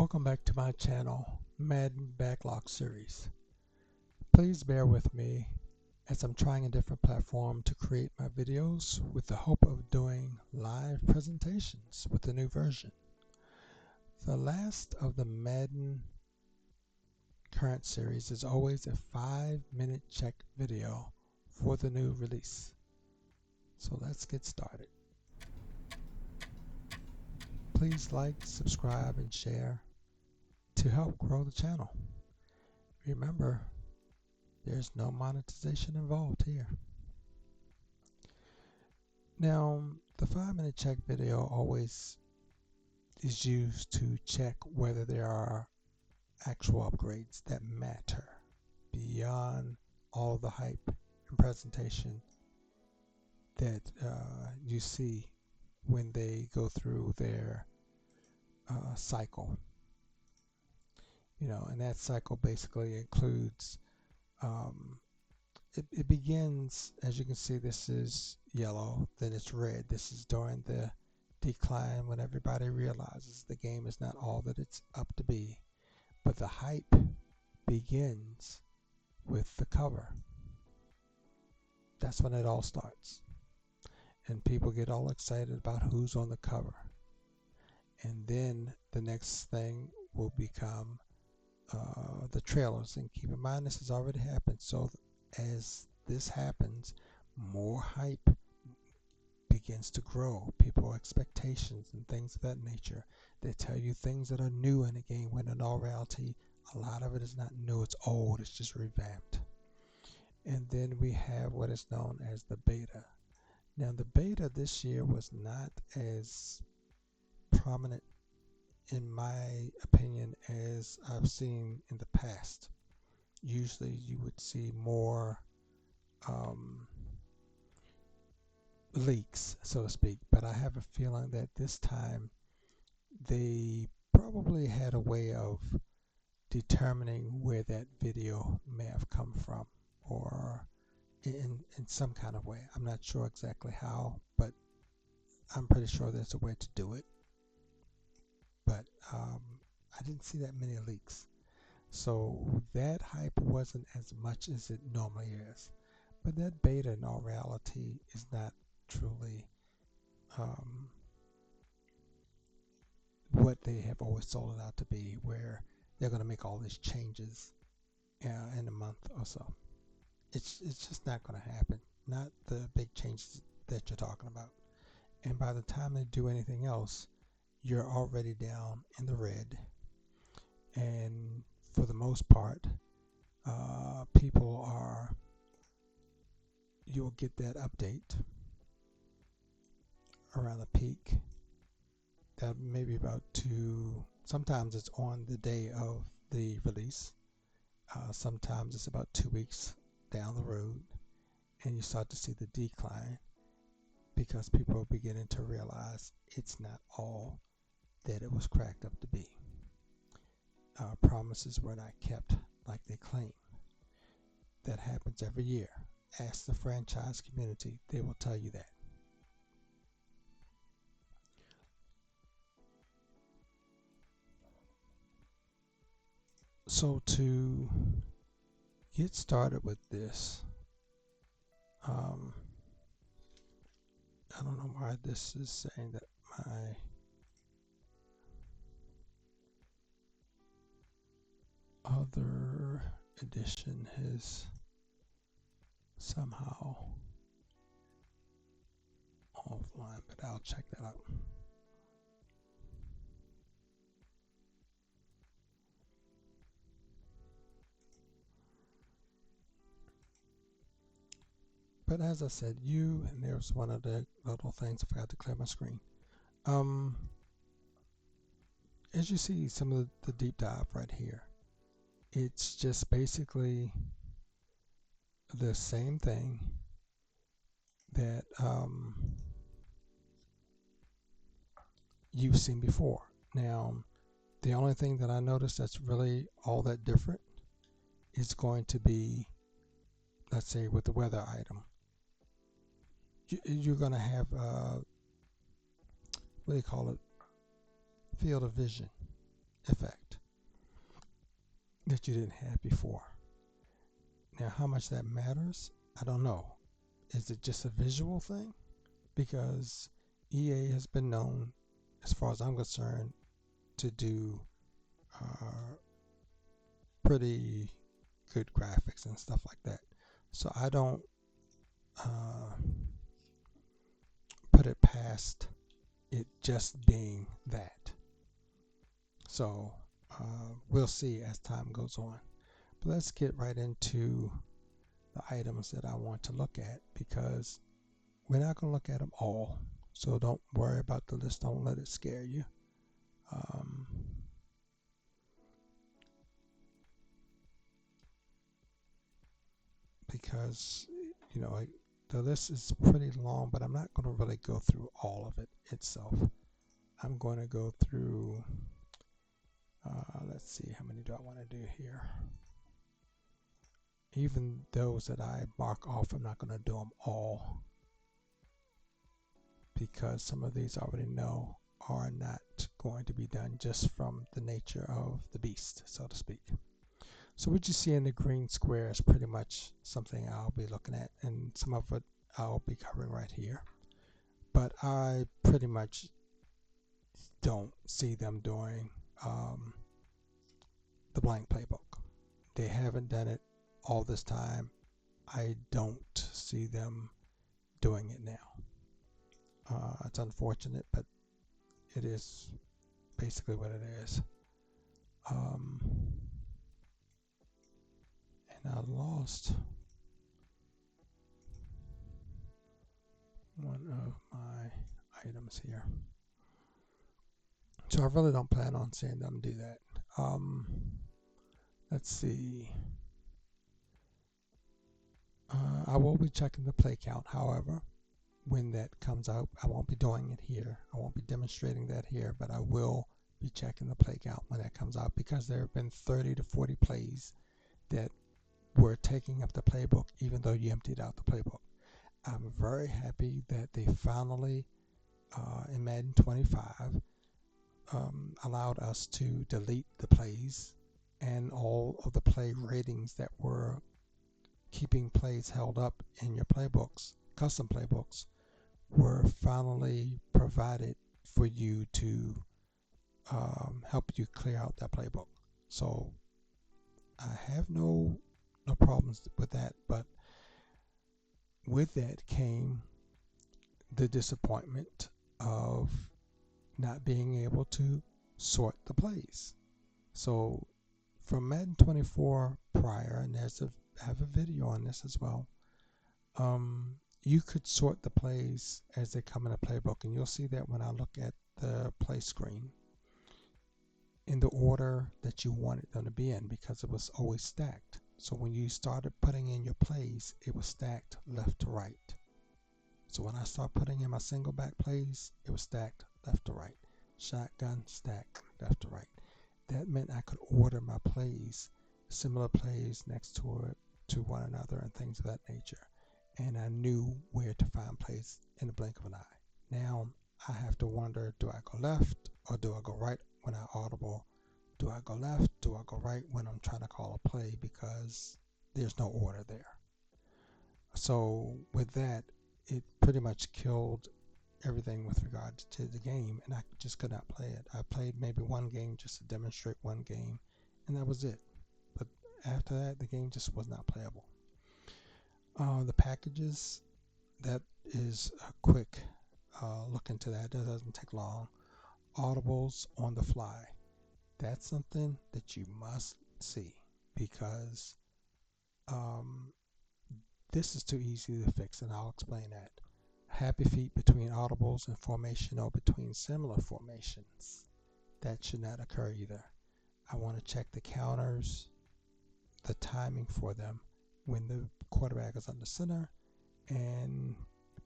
Welcome back to my channel, Madden Backlog series. Please bear with me as I'm trying a different platform to create my videos with the hope of doing live presentations with the new version. The last of the Madden current series is always a 5-minute check video for the new release. So let's get started. Please like, subscribe, and share to help grow the channel. Remember, there's no monetization involved here. Now, the 5-minute check video always is used to check whether there are actual upgrades that matter beyond all the hype and presentation that you see when they go through their cycle. And that cycle basically includes it begins, as you can see, this is yellow, then it's red. This is during the decline when everybody realizes the game is not all that it's up to be. But the hype begins with the cover. That's when it all starts. And people get all excited about who's on the cover. And then the next thing will become the trailers. And keep in mind, this has already happened. So as this happens, more hype begins to grow. People's expectations and things of that nature. They tell you things that are new in the game, when in all reality, a lot of it is not new. It's old. It's just revamped. And then we have what is known as the beta. Now, the beta this year was not as prominent, in my opinion, as I've seen in the past. Usually you would see more leaks, so to speak, but I have a feeling that this time they probably had a way of determining where that video may have come from, or in some kind of way. I'm not sure exactly how, but I'm pretty sure there's a way to do it. But I didn't see that many leaks. So that hype wasn't as much as it normally is. But that beta, in all reality, is not truly what they have always sold it out to be, where they're going to make all these changes in a month or so. It's just not going to happen. Not the big changes that you're talking about. And by the time they do anything else, you're already down in the red. And for the most part, you'll get that update around the peak. That may be about sometimes it's on the day of the release. Sometimes it's about 2 weeks down the road, and you start to see the decline because people are beginning to realize it's not all that it was cracked up to be. Promises were not kept like they claim. That happens every year. Ask the franchise community, they will tell you that. So to get started with this, I don't know why this is saying that my other edition has somehow offline, but I'll check that out. But as I said, and there's one of the little things, I forgot to clear my screen. As you see, some of the deep dive right here, it's just basically the same thing that you've seen before. Now, the only thing that I noticed that's really all that different is going to be, let's say, with the weather item. You're going to have, what do you call it, field of vision. effect that you didn't have before. Now, how much that matters, I don't know. Is it just a visual thing? Because EA has been known, as far as I'm concerned, to do pretty good graphics and stuff like that. So I don't put it past it just being that. So we'll see as time goes on. But let's get right into the items that I want to look at, because we're not going to look at them all. So don't worry about the list. Don't let it scare you. Because, you know, the list is pretty long, but I'm not going to really go through all of it itself. I'm going to go through, let's see, how many do I want to do here? Even those that I mark off, I'm not going to do them all, because some of these I already know are not going to be done just from the nature of the beast, so to speak. So what you see in the green square is pretty much something I'll be looking at, and some of it I'll be covering right here. But I pretty much don't see them doing the blank playbook. They haven't done it all this time. I don't see them doing it now. It's unfortunate, but it is basically what it is. And I lost one of my items here. So I really don't plan on seeing them do that. Let's see. I will be checking the play count, however, when that comes out. I won't be doing it here. I won't be demonstrating that here, but I will be checking the play count when that comes out, because there have been 30 to 40 plays that were taking up the playbook even though you emptied out the playbook. I'm very happy that they finally, in Madden 25, allowed us to delete the plays, and all of the play ratings that were keeping plays held up in your playbooks, custom playbooks, were finally provided for you to help you clear out that playbook. So I have no problems with that, but with that came the disappointment of not being able to sort the plays. So from Madden 24 prior, and I have a video on this as well, you could sort the plays as they come in a playbook, and you'll see that when I look at the play screen in the order that you wanted them to be in, because it was always stacked. So when you started putting in your plays, it was stacked left to right. So when I started putting in my single back plays, it was stacked left to right. Shotgun, stacked left to right. That meant I could order my plays, similar plays next to it, to one another, and things of that nature. And I knew where to find plays in the blink of an eye. Now I have to wonder, do I go left or do I go right when I audible? Do I go left? Do I go right when I'm trying to call a play, because there's no order there? So with that, it pretty much killed everything with regard to the game, and I just could not play it. I played maybe one game just to demonstrate one game, and that was it. But after that, the game just was not playable. The packages, that is a quick look into that. That doesn't take long. Audibles on the fly. That's something that you must see, because this is too easy to fix, and I'll explain that. Happy feet between audibles and formation, or between similar formations. That should not occur either. I want to check the counters, the timing for them when the quarterback is under center, and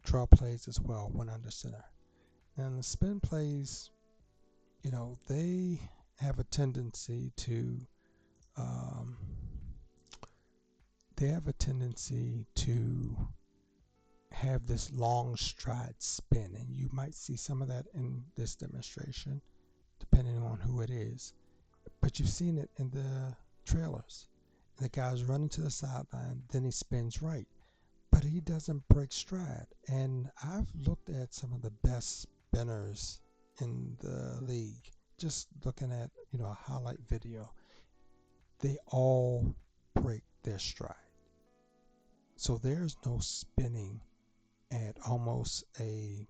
draw plays as well when under center. And the spin plays, you know, they have a tendency to have this long stride spin, and you might see some of that in this demonstration depending on who it is. but you've seen it in the trailers. The guy's running to the sideline, then he spins right, but he doesn't break stride. And I've looked at some of the best spinners in the league, just looking at a highlight video. They all break their stride. So there's no spinning at almost a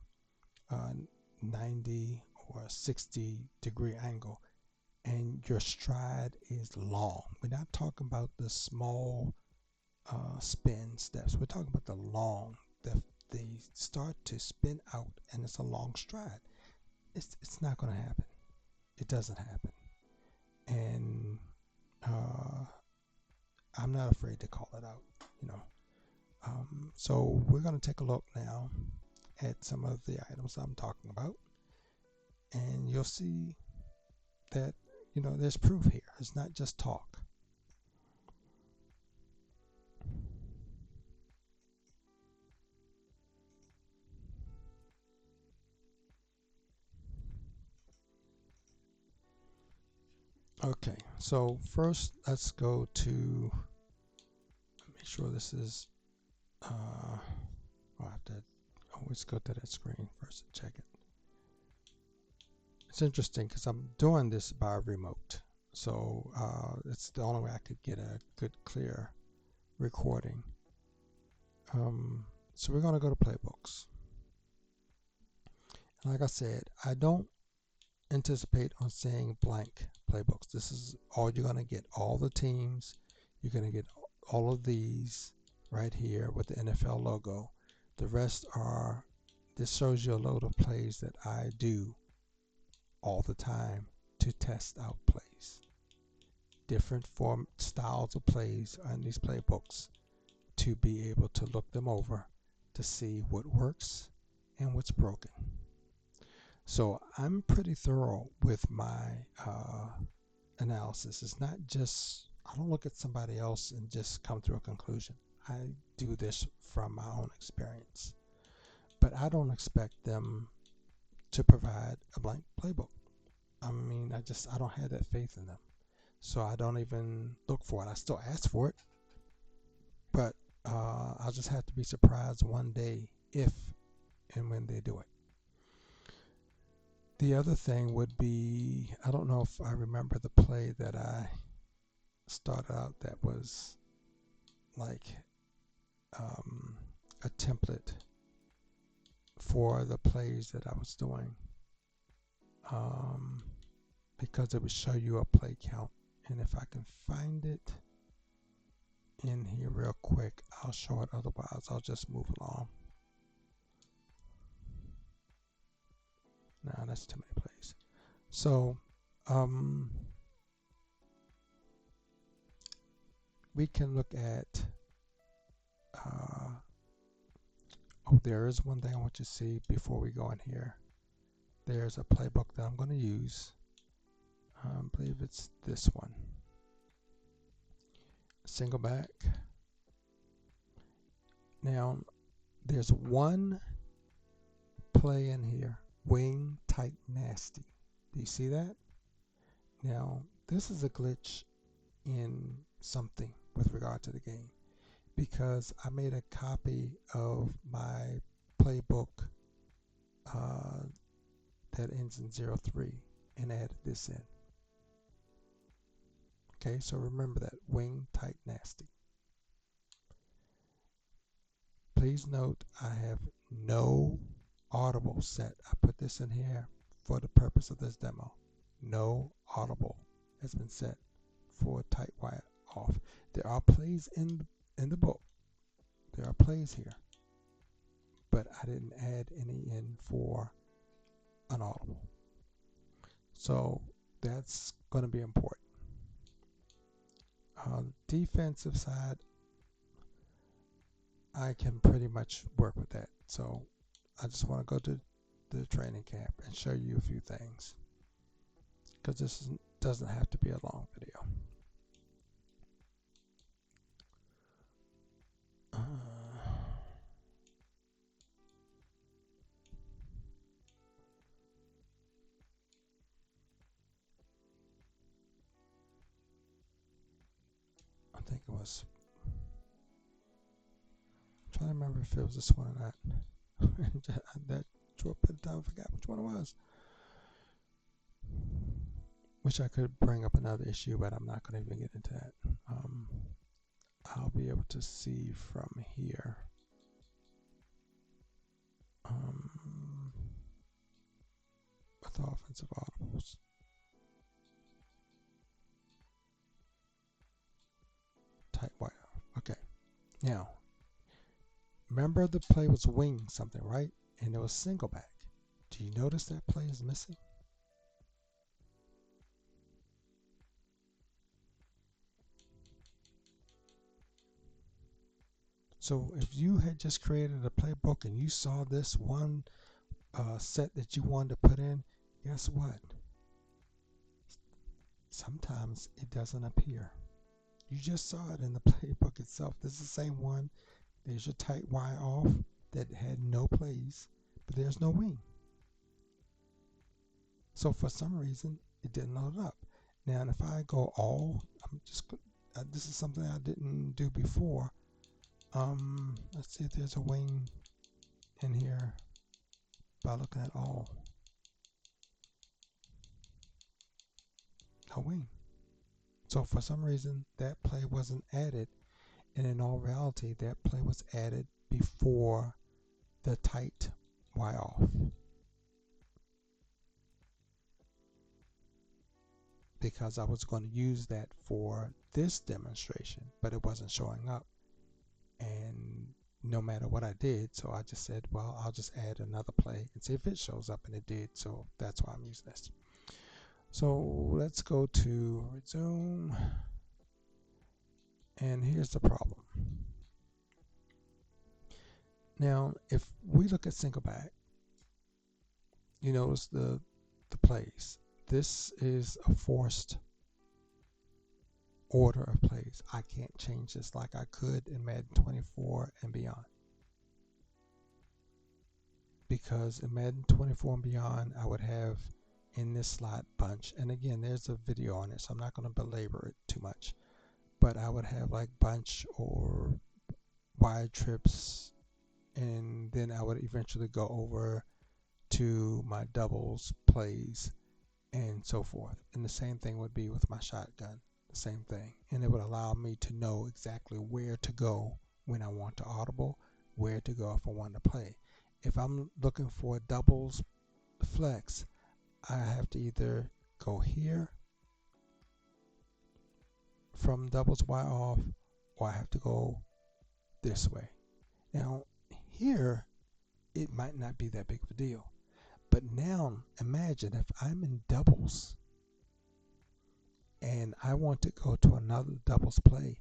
90 or 60-degree angle, and your stride is long. We're not talking about the small spin steps. We're talking about the long. They start to spin out, and it's a long stride. It's not going to happen. It doesn't happen. And I'm not afraid to call it out. So we're going to take a look now at some of the items I'm talking about, and you'll see that there's proof here. It's not just talk. Okay, so first let's go to, make sure this is I have to always go to that screen first and check it. It's interesting because I'm doing this by remote, so it's the only way I could get a good clear recording. So we're going to go to playbooks. And like I said, I don't anticipate on saying blank playbooks. This is all you're going to get. All the teams, you're going to get all of these right here with the NFL logo. The rest are, this shows you a load of plays that I do all the time to test out plays. Different styles of plays on these playbooks to be able to look them over to see what works and what's broken. So I'm pretty thorough with my analysis. It's not just, I don't look at somebody else and just come to a conclusion. I do this from my own experience. But I don't expect them to provide a blank playbook. I mean, I don't have that faith in them. So I don't even look for it. I still ask for it, but I'll just have to be surprised one day if and when they do it. The other thing would be, I don't know if I remember the play that I started out that was like a template for the plays that I was doing, because it would show you a play count. And if I can find it in here real quick, I'll show it. Otherwise, I'll just move along. No, that's too many plays. So we can look at oh, there is one thing I want you to see before we go in here. There's a playbook that I'm going to use. I believe it's this one. Single back. Now, there's one play in here, wing tight nasty. Do you see that? Now, this is a glitch in something with regard to the game, because I made a copy of my playbook that ends in 03 and added this in. Okay, so remember that, wing tight nasty. Please note I have no audible set. I put this in here for the purpose of this demo. No audible has been set for tight wire off. There are plays in the book. There are plays here, but I didn't add any in for unaudible. So that's going to be important. Defensive side, I can pretty much work with that. So I just want to go to the training camp and show you a few things, because this doesn't have to be a long video. was. I'm trying to remember if it was this one or not. That short bit of time, I forgot which one it was. Wish I could bring up another issue, but I'm not going to even get into that. I'll be able to see from here. With offensive audibles. Tight wire. Okay. Now, remember the play was wing something, right? And it was single back. Do you notice that play is missing? So if you had just created a playbook and you saw this one set that you wanted to put in, guess what? Sometimes it doesn't appear. You just saw it in the playbook itself. This is the same one. There's your tight Y off that had no plays, but there's no wing. So for some reason, it didn't load up. Now, if I go all, this is something I didn't do before. Let's see if there's a wing in here by looking at all. No wing. So for some reason, that play wasn't added, and in all reality, that play was added before the tight Y off. Because I was going to use that for this demonstration, but it wasn't showing up. And no matter what I did, so I just said, well, I'll just add another play and see if it shows up, and it did. So that's why I'm using this. So let's go to resume. And here's the problem. Now, if we look at single back, you notice the plays. This is a forced order of plays. I can't change this like I could in Madden 24 and beyond. Because in Madden 24 and beyond, I would have in this slot bunch, and again, there's a video on it, so I'm not going to belabor it too much, but I would have like bunch or wide trips, and then I would eventually go over to my doubles plays and so forth. And the same thing would be with my shotgun, the same thing, and it would allow me to know exactly where to go when I want to audible, where to go if I want to play. If I'm looking for doubles flex, I have to either go here from doubles Y off, or I have to go this way. Now here it might not be that big of a deal, but now imagine if I'm in doubles and I want to go to another doubles play.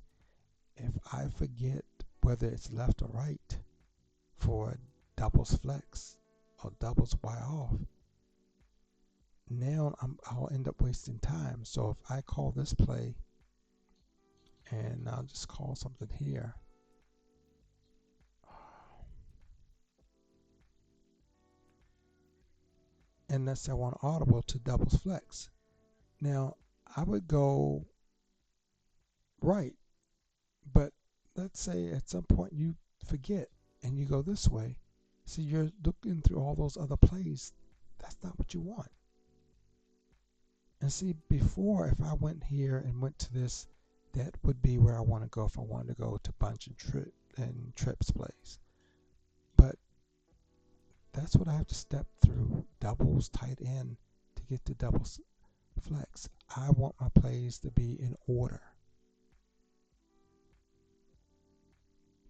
If I forget whether it's left or right for doubles flex or doubles Y off, now I'll end up wasting time. So if I call this play, and I'll just call something here, and let's say I want audible to doubles flex. Now I would go right, but let's say at some point you forget and you go this way. See, you're looking through all those other plays. That's not what you want. And see, before, if I went here and went to this, that would be where I want to go if I wanted to go to bunch and trips plays. But that's what I have to step through. Doubles, tight end to get to doubles flex. I want my plays to be in order.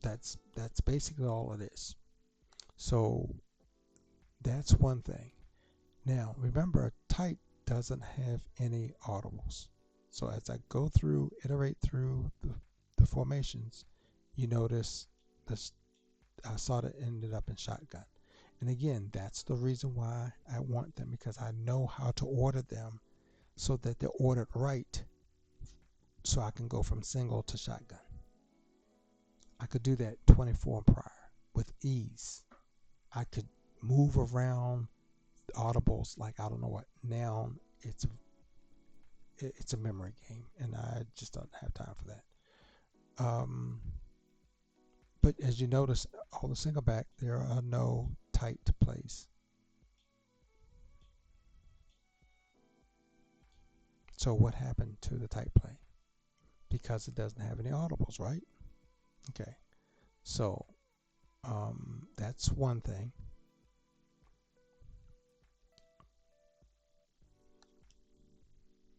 That's basically all it is. So that's one thing. Now remember, tight doesn't have any audibles. So as I go through, iterate through the formations, you notice this, I saw that ended up in shotgun. And again, that's the reason why I want them, because I know how to order them so that they're ordered right, so I can go from single to shotgun. I could do that 24 and prior with ease. I could move around audibles like I don't know what. Now it's a memory game, and I just don't have time for that. But as you notice, all the single back, there are no tight plays. So what happened to the tight play? Because it doesn't have any audibles, right? Okay, so that's one thing.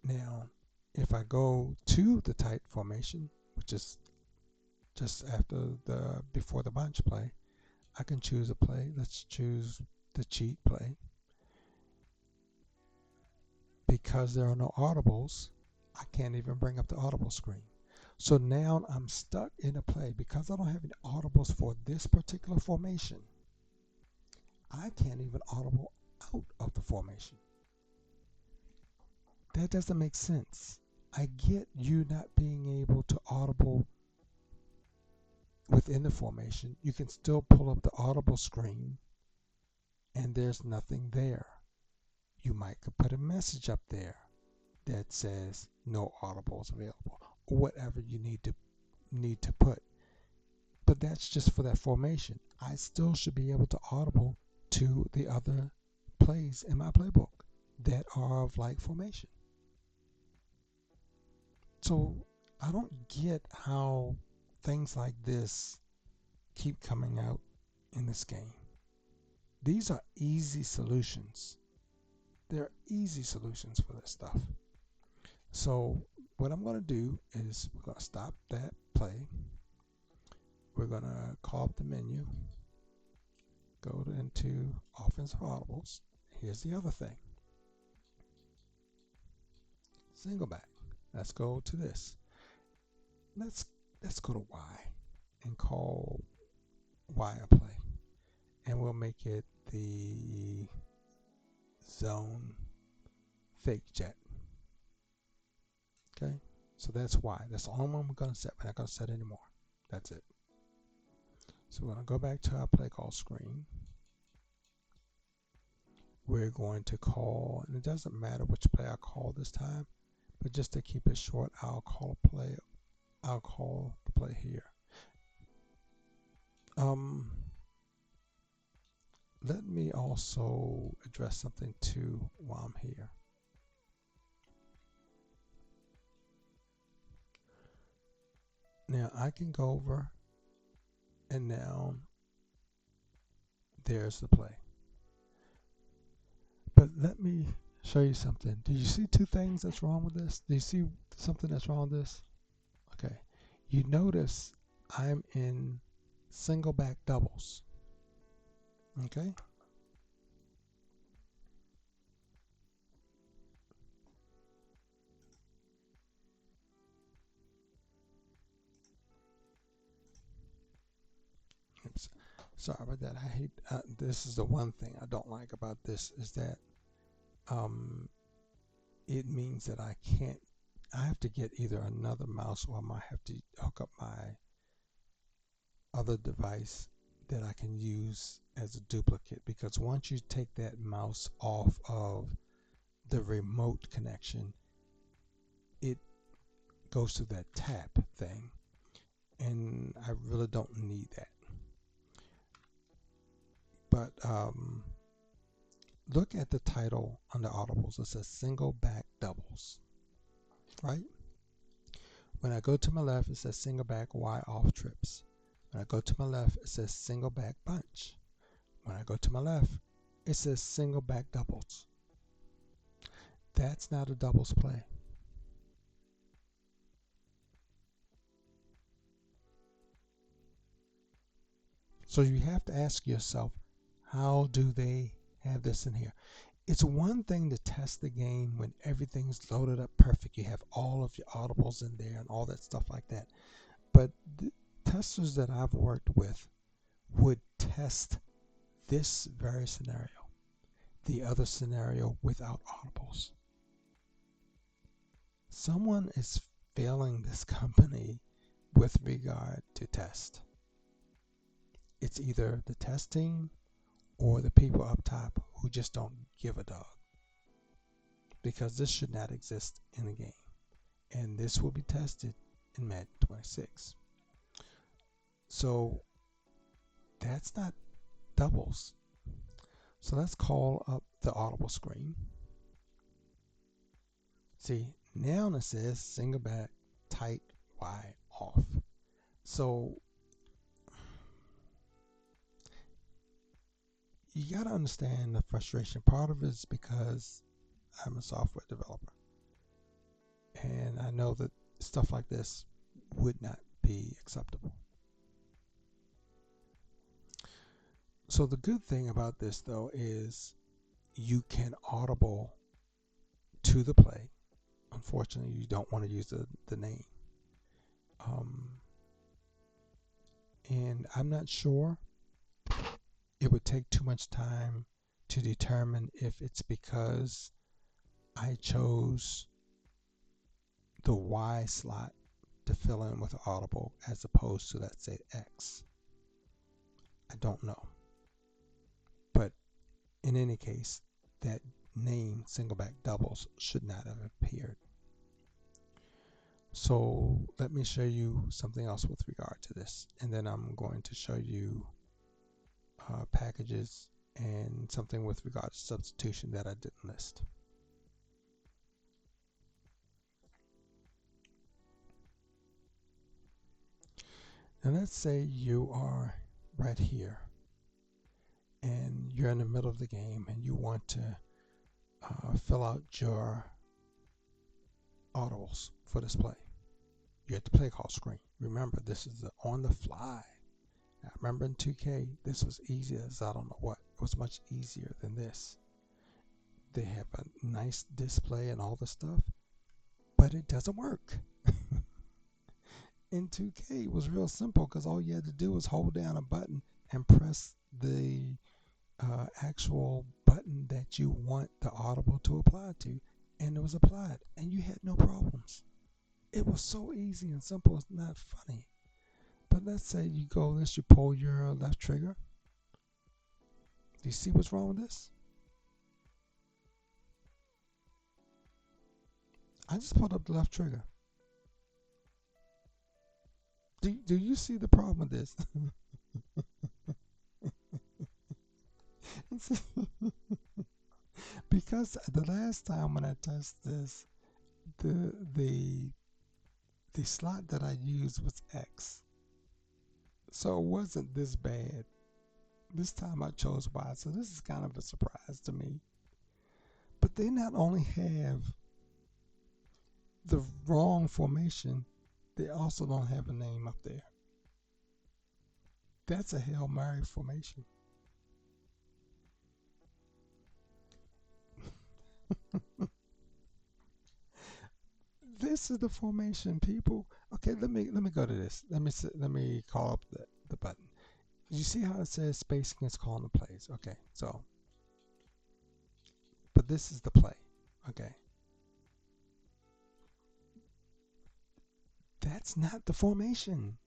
Now, if I go to the tight formation, which is just before the bunch play, I can choose a play. Let's choose the cheat play. Because there are no audibles, I can't even bring up the audible screen. So now I'm stuck in a play because I don't have any audibles for this particular formation. I can't even audible out of the formation. That doesn't make sense. I get you not being able to audible within the formation. You can still pull up the audible screen and there's nothing there. You might could put a message up there that says no audibles available or whatever you need to put. But that's just for that formation. I still should be able to audible to the other plays in my playbook that are of like formation. So I don't get how things like this keep coming out in this game. These are easy solutions. They're easy solutions for this stuff. So what I'm going to do is we're going to stop that play. We're going to call up the menu, go into offensive audibles. Here's the other thing. Single back. Let's go to this. Let's go to Y and call Y a play. And we'll make it the zone fake jet. Okay, so that's Y. That's the only one we're going to set. We're not going to set anymore. That's it. So we're going to go back to our play call screen. We're going to call, and it doesn't matter which play I call this time, but just to keep it short, I'll call the play here. Let me also address something too while I'm here. Now I can go over and now there's the play. But let me show you something. Do you see two things that's wrong with this? Do you see something that's wrong with this? Okay. You notice I'm in single back doubles. Okay. Oops. Sorry about that. I hate this is the one thing I don't like about this is that it means that I have to get either another mouse or I might have to hook up my other device that I can use as a duplicate, because once you take that mouse off of the remote connection, it goes to that tap thing, and I really don't need that. But look at the title under audibles. It says single back doubles, right? When I go to my left, it says single back Y off trips. When I go to my left, it says single back bunch. When I go to my left, it says single back doubles. That's not a doubles play. So you have to ask yourself, how do they have this in here? It's one thing to test the game when everything's loaded up perfect. You have all of your audibles in there and all that stuff like that. But the testers that I've worked with would test this very scenario, the other scenario without audibles. Someone is failing this company with regard to test. It's either the test team or the people up top who just don't give a dog, because this should not exist in the game, and this will be tested in Madden 26. So that's not doubles. So let's call up the audible screen. See, now it says single back, tight, wide, off. So you got to understand the frustration. Part of it is because I'm a software developer, and I know that stuff like this would not be acceptable. So the good thing about this, though, is you can audible to the play. Unfortunately, you don't want to use the name. And I'm not sure. It would take too much time to determine if it's because I chose the Y slot to fill in with audible as opposed to, let's say, X. I don't know. But in any case, that name singleback doubles should not have appeared. So let me show you something else with regard to this, and then I'm going to show you packages and something with regard to substitution that I didn't list. Now let's say you are right here and you're in the middle of the game and you want to fill out your audibles for this play. You're at the play call screen. Remember, this is on the fly. I remember in 2K, this was easy as I don't know what. It was much easier than this. They have a nice display and all the stuff, but it doesn't work. In 2K, it was real simple because all you had to do was hold down a button and press the actual button that you want the audible to apply to, and it was applied, and you had no problems. It was so easy and simple, it's not funny. But let's say you go this, you pull your left trigger. Do you see what's wrong with this? I just pulled up the left trigger. Do you see the problem with this? Because the last time when I tested this, the slot that I used was X. So it wasn't this bad. This time I chose Y, so this is kind of a surprise to me. But they not only have the wrong formation, they also don't have a name up there. That's a Hail Mary formation. This is the formation, people. Okay, let me go to this. Let me call up the button. You see how it says spacing is calling the plays? Okay, so, but this is the play. Okay, that's not the formation.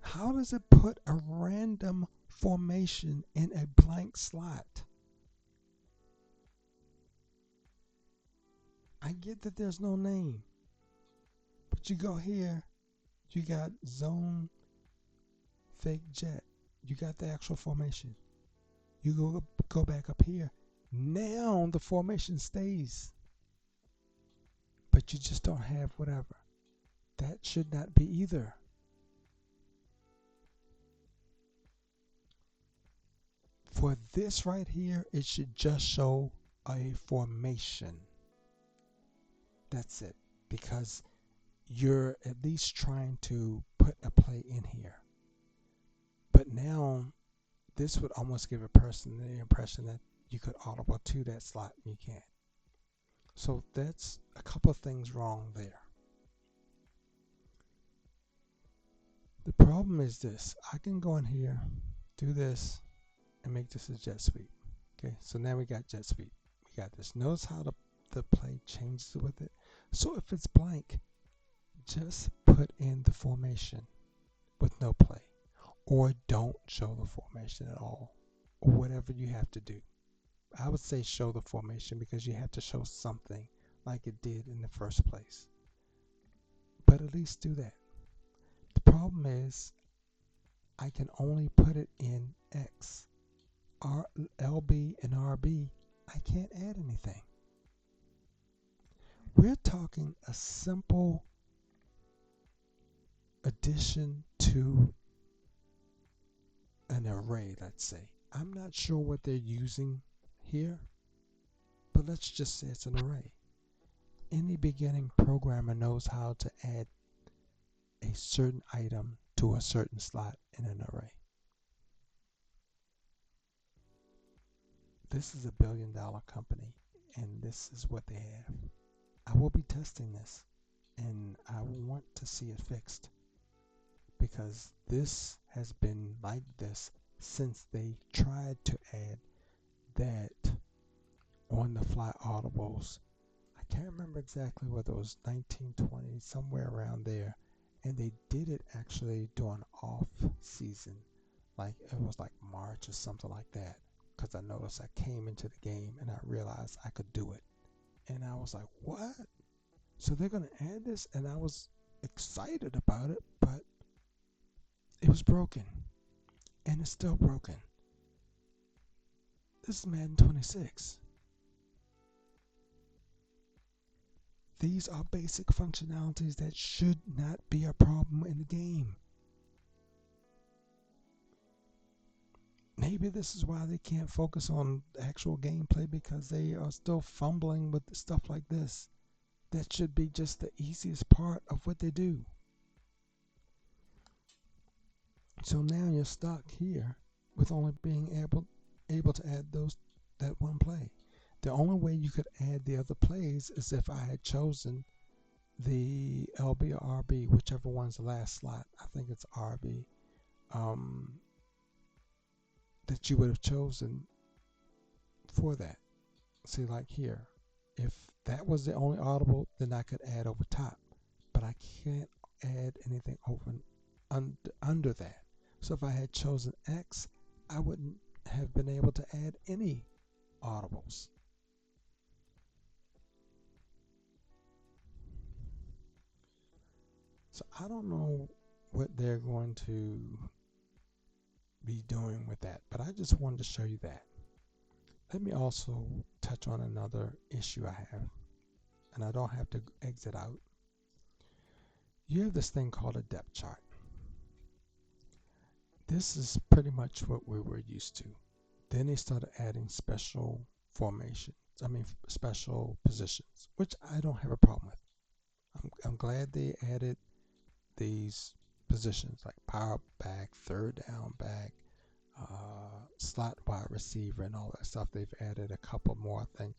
How does it put a random formation in a blank slot? I get that there's no name, but you go here, you got zone, fake jet, you got the actual formation. You go back up here. Now the formation stays, but you just don't have whatever. That should not be either. For this right here, it should just show a formation. That's it, because you're at least trying to put a play in here. But now this would almost give a person the impression that you could audible to that slot and you can't. So that's a couple of things wrong there. The problem is this. I can go in here, do this, and make this a jet sweep. Okay, so now we got jet sweep. We got this. Notice how the play changes with it. So if it's blank, just put in the formation with no play, or don't show the formation at all, or whatever you have to do. I would say show the formation because you have to show something like it did in the first place. but at least do that. The problem is I can only put it in X. LB and RB, I can't add anything. We're talking a simple addition to an array, let's say. I'm not sure what they're using here, but let's just say it's an array. Any beginning programmer knows how to add a certain item to a certain slot in an array. This is a billion-dollar company, and this is what they have. I will be testing this, and I want to see it fixed, because this has been like this since they tried to add that on-the-fly audibles. I can't remember exactly whether it was 1920, somewhere around there, and they did it actually during off season, like it was like March or something like that, because I noticed I came into the game and I realized I could do it, and I was like, what? So they're going to add this, and I was excited about it, but it was broken, and it's still broken. This is Madden 26. These are basic functionalities that should not be a problem in the game. Maybe this is why they can't focus on actual gameplay, because they are still fumbling with stuff like this. That should be just the easiest part of what they do. So now you're stuck here with only being able to add that one play. The only way you could add the other plays is if I had chosen the LB or RB, whichever one's the last slot. I think it's RB. That you would have chosen for that. See, like here, if that was the only audible, then I could add over top, but I can't add anything over under that. So if I had chosen X, I wouldn't have been able to add any audibles. So I don't know what they're going to be doing with that, but I just wanted to show you that. Let me also touch on another issue I have, and I don't have to exit out. You have this thing called a depth chart. This is pretty much what we were used to. Then they started adding special formations, special positions, which I don't have a problem with. I'm glad they added these positions like power back, third down back, slot wide receiver, and all that stuff. They've added a couple more, I think,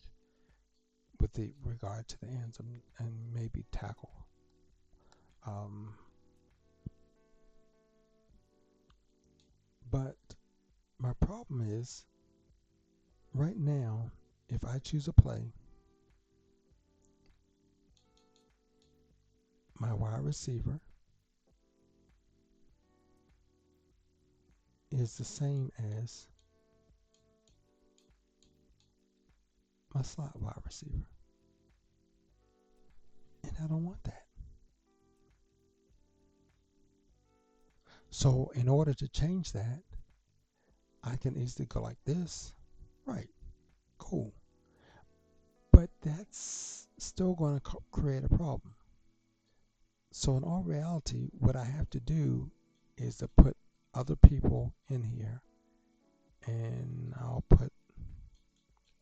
with regard to the ends and maybe tackle. But my problem is, right now, if I choose a play, my wide receiver is the same as my slot wide receiver. And I don't want that. So in order to change that, I can easily go like this. Right. Cool. But that's still going to create a problem. So in all reality, what I have to do is to put other people in here, and I'll put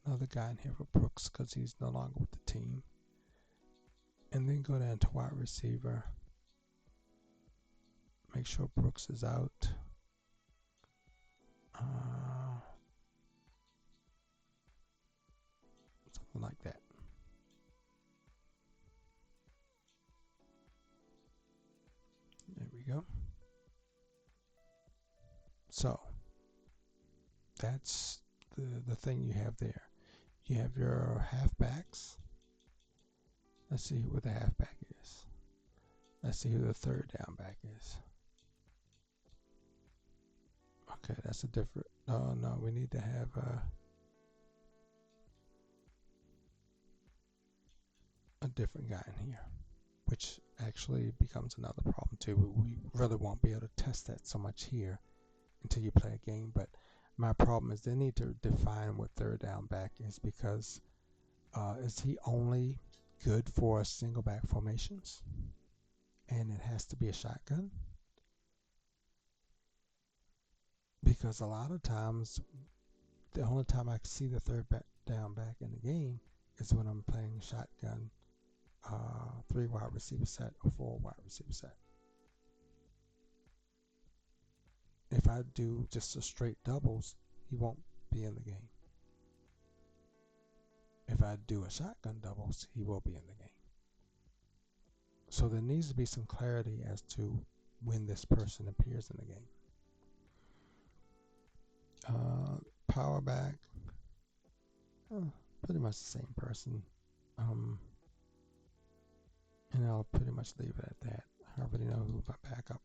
another guy in here for Brooks because he's no longer with the team, and then go down to wide receiver, make sure Brooks is out, something like that. There we go. So that's the thing you have there. You have your halfbacks. Let's see who the halfback is. Let's see who the third down back is. Okay, that's a different. Oh no, we need to have a different guy in here, which actually becomes another problem too. We really won't be able to test that so much here until you play a game. But my problem is they need to define what third down back is, because is he only good for single back formations and it has to be a shotgun? Because a lot of times the only time I see the third down back in the game is when I'm playing shotgun 3 wide receiver set or 4 wide receiver set. If I do just a straight doubles, he won't be in the game. If I do a shotgun doubles, he will be in the game. So there needs to be some clarity as to when this person appears in the game. Power back, pretty much the same person. And I'll pretty much leave it at that. I already know who my backup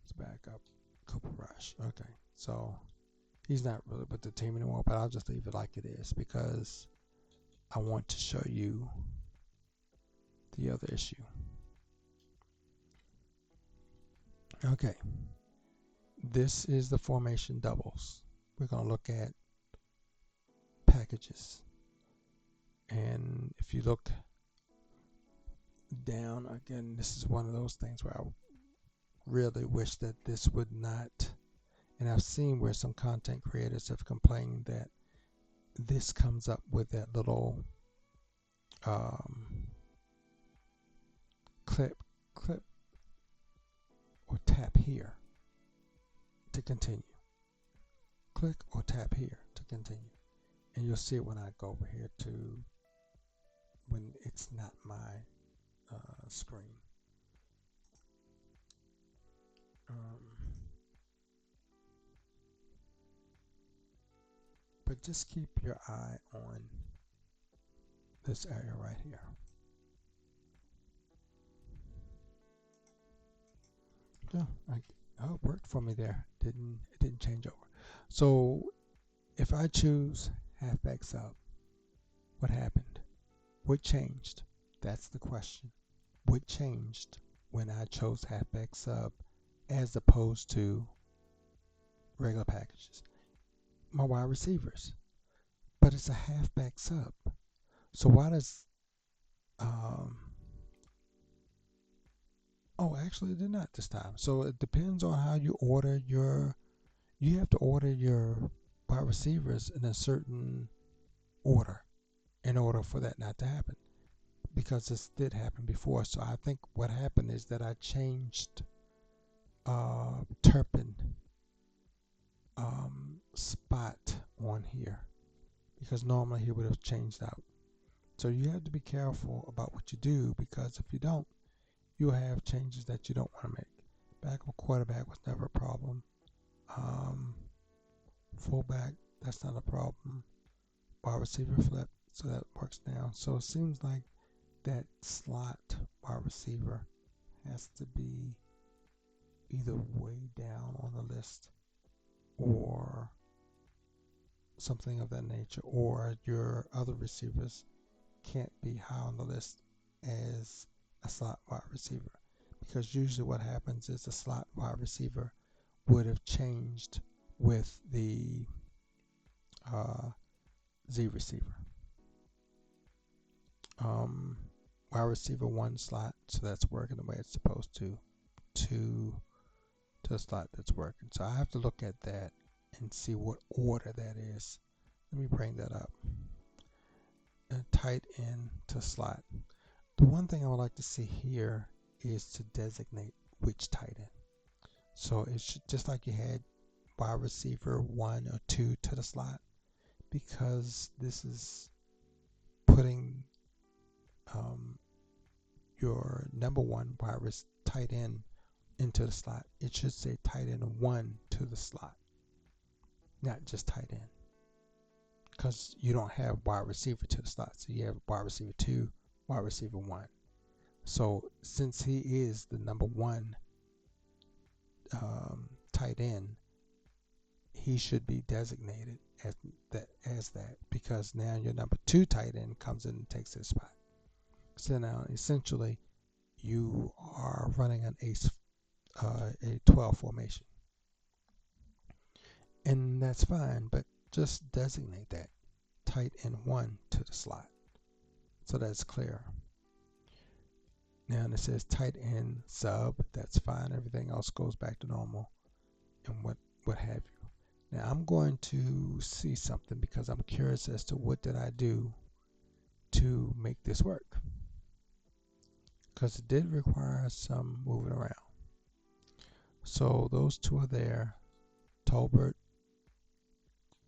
is. Backup, Cooper Rush. Okay, so he's not really with the team anymore, but I'll just leave it like it is because I want to show you the other issue. Okay, this is the formation doubles. We're going to look at packages. And if you look down, again, this is one of those things where I really wish that this would not, and I've seen where some content creators have complained that this comes up with that little clip or tap here to continue. Click or tap here to continue. And you'll see it when I go over here to when it's not my screen. But just keep your eye on this area right here. Yeah, it worked for me there. It didn't change over. So if I choose halfback sub, what happened? What changed? That's the question. What changed when I chose halfback sub as opposed to regular packages? My wide receivers. But it's a halfback sub. So why does oh, actually it did not this time. So it depends on how you order you have to order your wide receivers in a certain order in order for that not to happen, because this did happen before. So I think what happened is that I changed Turpin spot on here, because normally he would have changed out. So you have to be careful about what you do, because if you don't, you'll have changes that you don't want to make. Backup quarterback was never a problem. Fullback, that's not a problem. Wide receiver flip, so that works now. So it seems like that slot wide receiver has to be either way down on the list or something of that nature, or your other receivers can't be high on the list as a slot wide receiver, because usually what happens is the slot wide receiver would have changed with the Z receiver. Wide receiver 1 slot, so that's working the way it's supposed to the slot that's working. So I have to look at that and see what order that is. Let me bring that up. Tight end to slot. The one thing I would like to see here is to designate which tight end. So it should, just like you had wide receiver 1 or 2 to the slot, because this is putting your number 1 tight end into the slot. It should say tight end 1 to the slot, not just tight end, because you don't have wide receiver to the slot. So you have wide receiver 2, wide receiver 1. So since he is the number 1 tight end, he should be designated as that, because now your number 2 tight end comes in and takes his spot. So now essentially you are running an a 12 formation. And that's fine, but just designate that tight end 1 to the slot so that's clear. Now it says tight end sub, that's fine. Everything else goes back to normal and what have you. Now I'm going to see something because I'm curious as to what did I do to make this work, because it did require some moving around. So those two are there. Tolbert,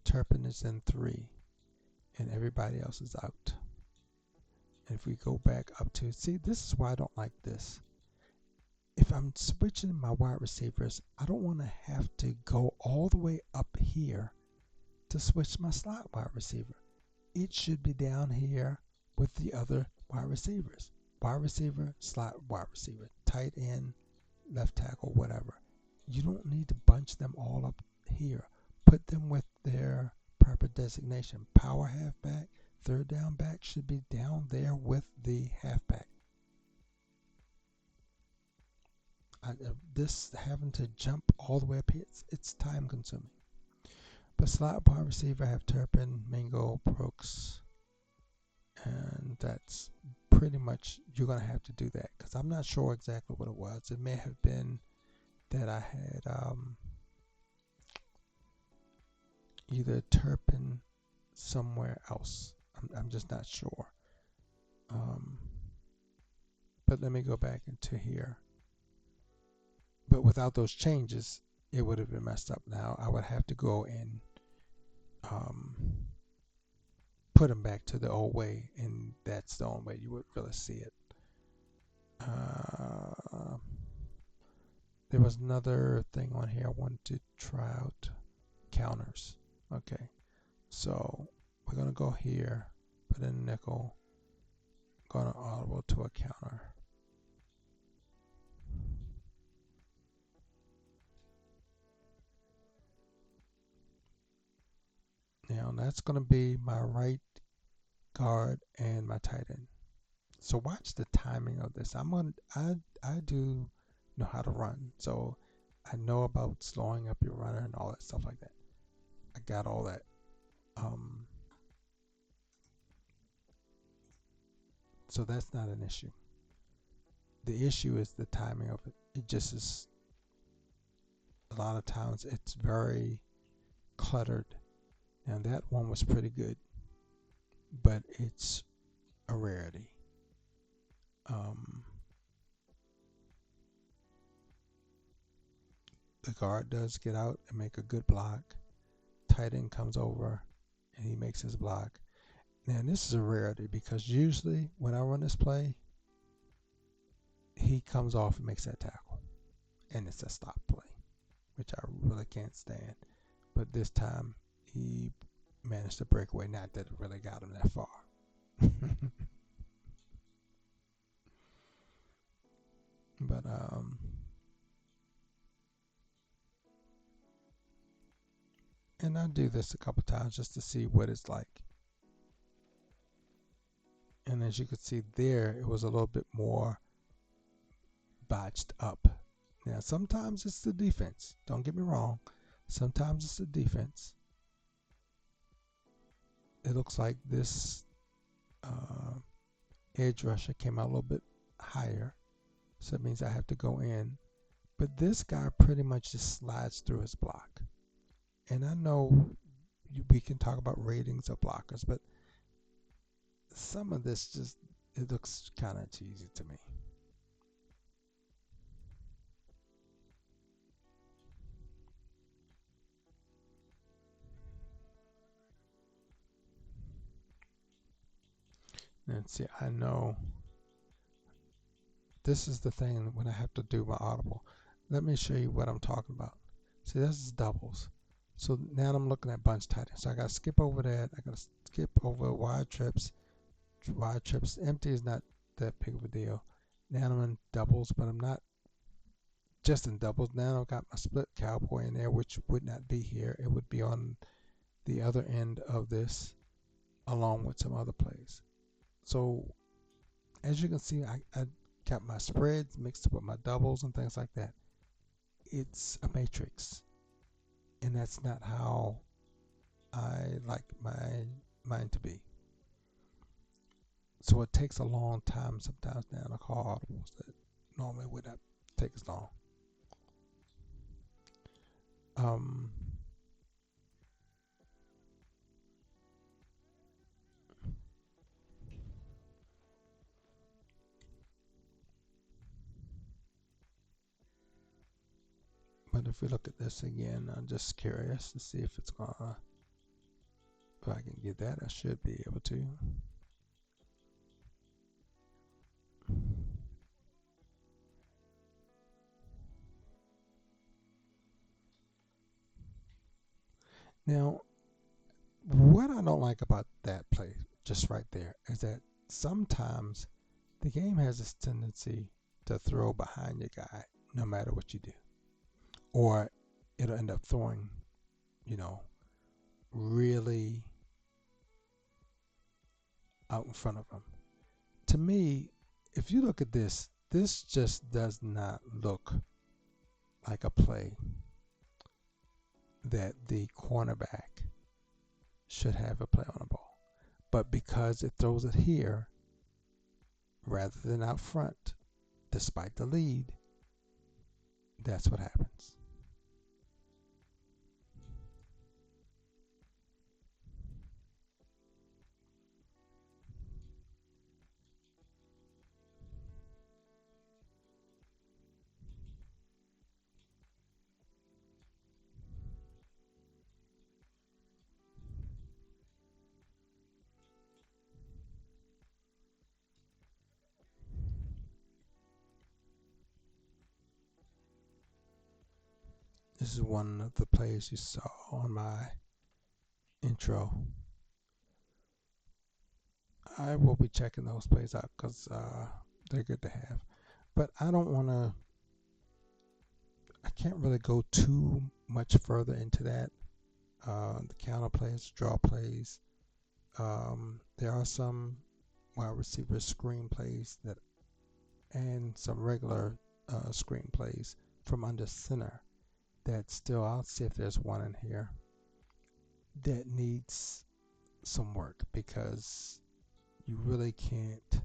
Turpin is in 3, and everybody else is out. And if we go back up to, see, this is why I don't like this. If I'm switching my wide receivers, I don't want to have to go all the way up here to switch my slot wide receiver. It should be down here with the other wide receivers. Wide receiver, slot wide receiver, tight end, left tackle, whatever. You don't need to bunch them all up here. Put them with their proper designation. Power halfback, third down back should be down there with the halfback. This having to jump all the way up here, it's time consuming. But slot wide receiver, I have Turpin, Mingo, Brooks, and that's pretty much, you're going to have to do that because I'm not sure exactly what it was. It may have been that I had either Turpin somewhere else. I'm just not sure. But let me go back into here. But without those changes, it would have been messed up. Now I would have to go and put them back to the old way, and that's the only way you would really see it. There was another thing on here I wanted to try out. Counters. Okay, so we're going to go here, put in nickel, going to audible to a counter. Now that's going to be my right guard and my tight end. So watch the timing of this. I do know how to run, so I know about slowing up your runner and all that stuff like that. I got all that. So that's not an issue. The issue is the timing of it. It just is, a lot of times it's very cluttered. Now that one was pretty good, but it's a rarity. The guard does get out and make a good block. Tight end comes over and he makes his block. Now this is a rarity because usually when I run this play, he comes off and makes that tackle, and it's a stop play, which I really can't stand. But this time he managed to break away. Not that it really got him that far. But and I do this a couple times just to see what it's like. And as you can see there, it was a little bit more botched up. Now sometimes it's the defense. Don't get me wrong. Sometimes it's the defense. It looks like this edge rusher came out a little bit higher, so it means I have to go in. But this guy pretty much just slides through his block. And I know we can talk about ratings of blockers, but some of this just, it looks kind of cheesy to me. And see, I know this is the thing when I have to do my audible. Let me show you what I'm talking about. See, this is doubles. So now I'm looking at bunch tight ends. So I got to skip over that. I got to skip over wide trips. Wide trips. Empty is not that big of a deal. Now I'm in doubles, but I'm not just in doubles. Now I've got my split cowboy in there, which would not be here. It would be on the other end of this, along with some other plays. So as you can see, I got my spreads mixed with my doubles and things like that. It's a matrix, and that's not how I like mine to be. So it takes a long time sometimes now to call audibles that normally would not take as long. But if we look at this again, I'm just curious to see if it's gonna, if I can get that, I should be able to. Now, what I don't like about that play, just right there, is that sometimes the game has this tendency to throw behind your guy no matter what you do. Or it'll end up throwing, you know, really out in front of him. To me, if you look at this, this just does not look like a play that the cornerback should have a play on the ball. But because it throws it here rather than out front, despite the lead, that's what happens. This is one of the plays you saw on my intro. I will be checking those plays out because they're good to have. But I don't want to, I can't really go too much further into that. The counter plays, draw plays. There are some wide receiver screen plays that, and some regular screen plays from under center that still, I'll see if there's one in here that needs some work because you really can't,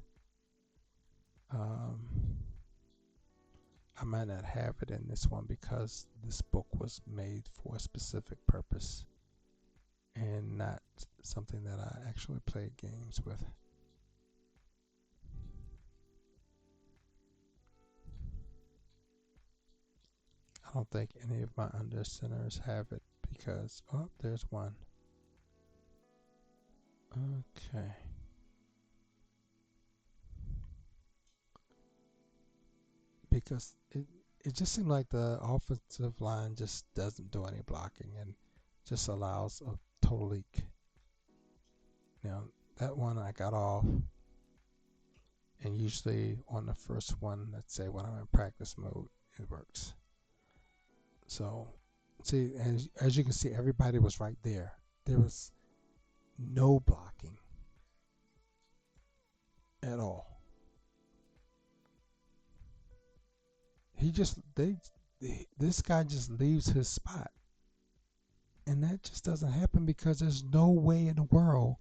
I might not have it in this one because this book was made for a specific purpose and not something that I actually played games with. I don't think any of my under centers have it because, oh, there's one. Okay. Because it just seemed like the offensive line just doesn't do any blocking and just allows a total leak. Now, that one I got off, and usually on the first one, let's say when I'm in practice mode, it works. So, see, as you can see, everybody was right there. There was no blocking at all. This guy just leaves his spot. And that just doesn't happen because there's no way in the world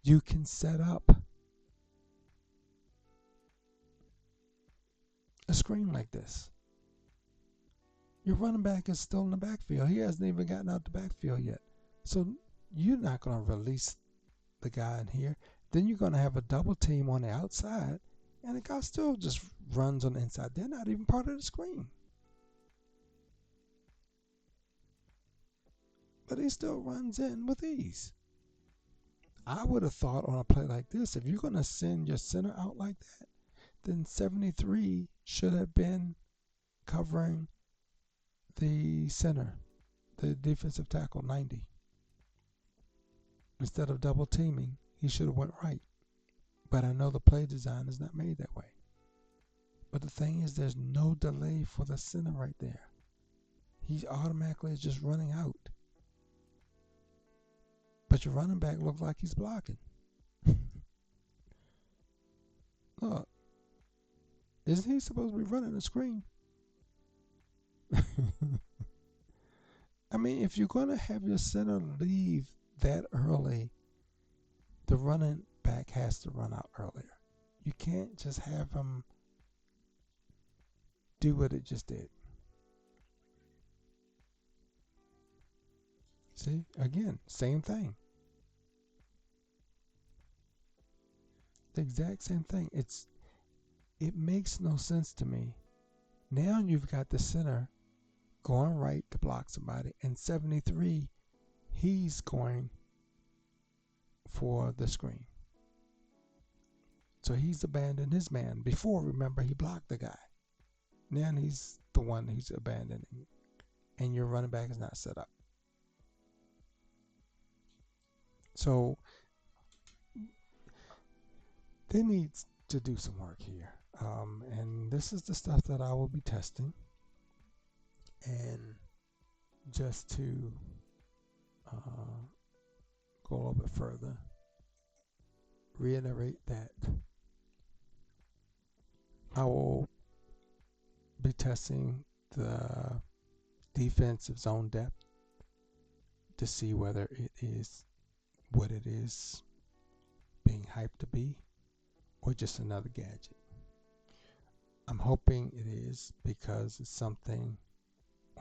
you can set up a screen like this. Your running back is still in the backfield. He hasn't even gotten out the backfield yet. So you're not going to release the guy in here. Then you're going to have a double team on the outside, and the guy still just runs on the inside. They're not even part of the screen. But he still runs in with ease. I would have thought on a play like this, if you're going to send your center out like that, then 73 should have been covering the center, the defensive tackle, 90. Instead of double teaming, he should have went right. But I know the play design is not made that way. But the thing is, there's no delay for the center right there. He automatically is just running out. But your running back looks like he's blocking. Look. Isn't he supposed to be running the screen? I mean, if you're going to have your center leave that early, the running back has to run out earlier. You can't just have him do what it just did. See, again, same thing. The exact same thing. It makes no sense to me. Now you've got the center going right to block somebody, and 73, he's going for the screen. So he's abandoned his man. Before, remember, he blocked the guy. Now he's the one he's abandoning, and your running back is not set up. So they need to do some work here. And this is the stuff that I will be testing. And just to go a little bit further, reiterate that I will be testing the defensive zone depth to see whether it is what it is being hyped to be or just another gadget. I'm hoping it is, because it's something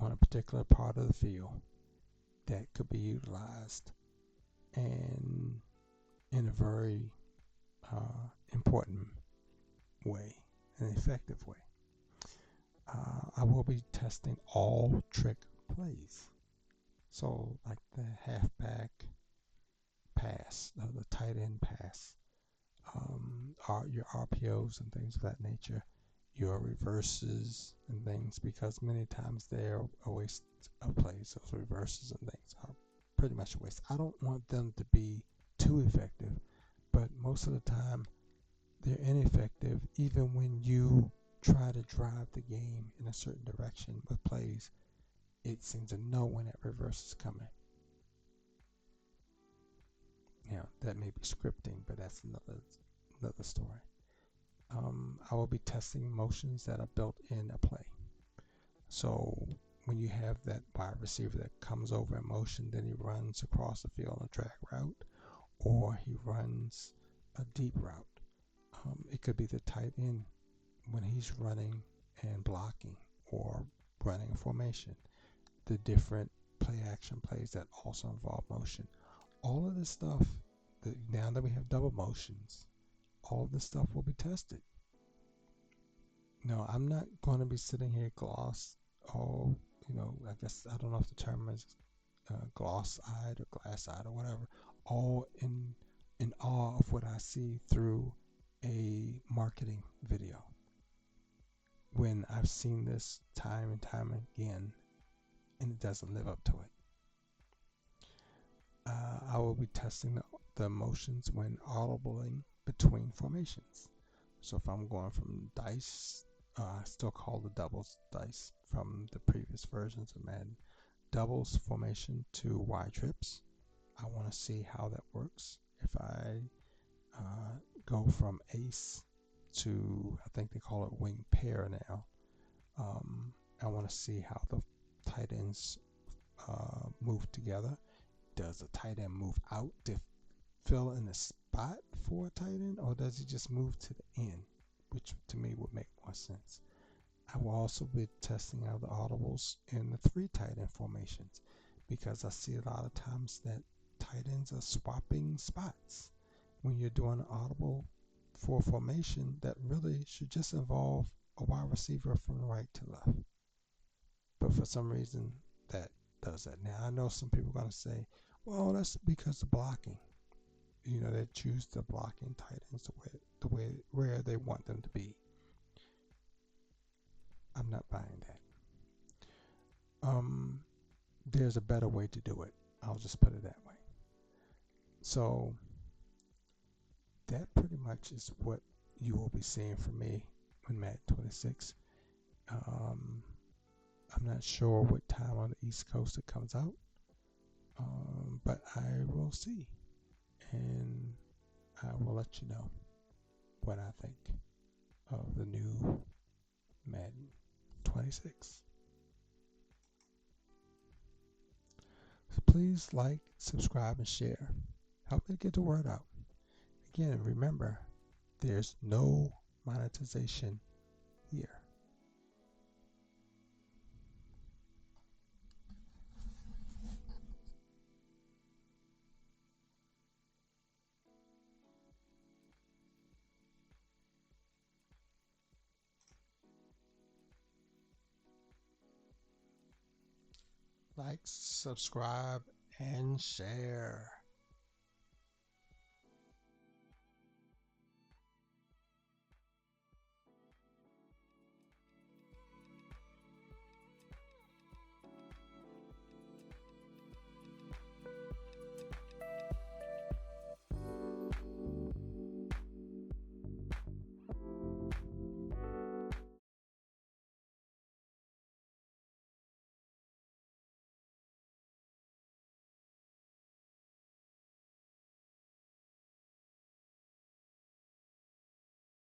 on a particular part of the field that could be utilized and in a very important way, an effective way. I will be testing all trick plays. So like the halfback pass, the tight end pass, your RPOs and things of that nature, your reverses and things, because many times they're a waste of plays. Those reverses and things are pretty much a waste. I don't want them to be too effective, but most of the time they're ineffective even when you try to drive the game in a certain direction with plays. It seems to know when that reverse is coming. That may be scripting, but that's another story. I will be testing motions that are built in a play. So when you have that wide receiver that comes over in motion, then he runs across the field on a drag route, or he runs a deep route. It could be the tight end when he's running and blocking or running a formation. The different play action plays that also involve motion. All of this stuff, now that we have double motions, all of this stuff will be tested. No, I'm not going to be sitting here I guess, I don't know if the term is gloss-eyed or glass-eyed or whatever, all in awe of what I see through a marketing video, when I've seen this time and time again and it doesn't live up to it. I will be testing the motions when audibling between formations. So if I'm going from dice, I still call the doubles dice from the previous versions of Madden, doubles formation to Y trips. I want to see how that works. If I go from ace to, I think they call it wing pair now, I want to see how the tight ends move together. Does a tight end move out to fill in a spot for a tight end, or does he just move to the end, which to me would make more sense? I will also be testing out the audibles in the 3 tight end formations, because I see a lot of times that tight ends are swapping spots. When you're doing an audible for formation, that really should just involve a wide receiver from right to left. But for some reason, that does that. Now, I know some people are going to say, well, that's because of blocking. They choose the blocking tight ends the way where they want them to be. I'm not buying that. There's a better way to do it. I'll just put it that way. So that pretty much is what you will be seeing from me in Madden 26. I'm not sure what time on the East Coast it comes out, but I will see, and I will let you know what I think. of the new Madden 26. So please like, subscribe, and share. Help me get the word out. Again, remember, there's no monetization here. Like, subscribe, and share.